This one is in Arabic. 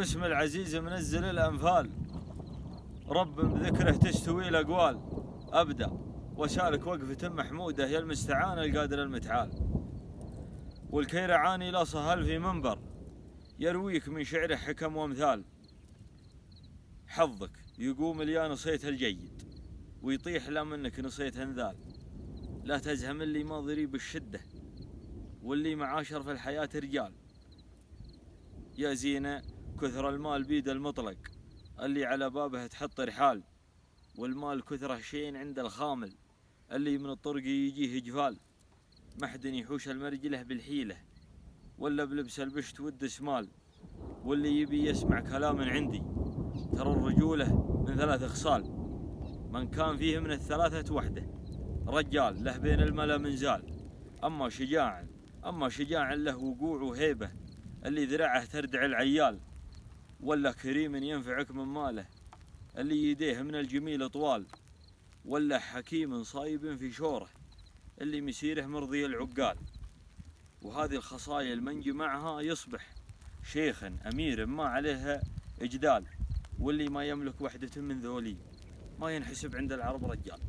باسم العزيز منزل الأنفال، رب بذكره تستوي الأقوال. أبدأ وسالك وقفة محمودة يا المستعان القادر المتعال، والكيرعاني لا صهل في منبر يرويك من شعره حكم وامثال. حظك يقوم اللي نصيت الجيد ويطيح لا منك نصيت انذال. لا تزهم اللي ما ضري بالشدة واللي معاشر في الحياة رجال. يا زينة كثر المال بيد المطلق اللي على بابه تحط رحال، والمال كثره شين عند الخامل اللي من الطرق يجيه جفال. محد يحوش المرجله بالحيلة ولا بلبس البشت ود سمال، واللي يبي يسمع كلام عندي ترى الرجولة من 3 خصال. من كان فيه من الثلاثة وحده رجال له بين الملا منزال. أما شجاع له وقوع وهيبة اللي ذراعه تردع العيال، ولا كريم ينفعك من ماله اللي يديه من الجميل طوال، ولا حكيم صايب في شوره اللي مسيره مرضي العقال. وهذه الخصايا من جمعها يصبح شيخا أمير ما عليها إجدال، واللي ما يملك وحدة من ذولي ما ينحسب عند العرب رجال.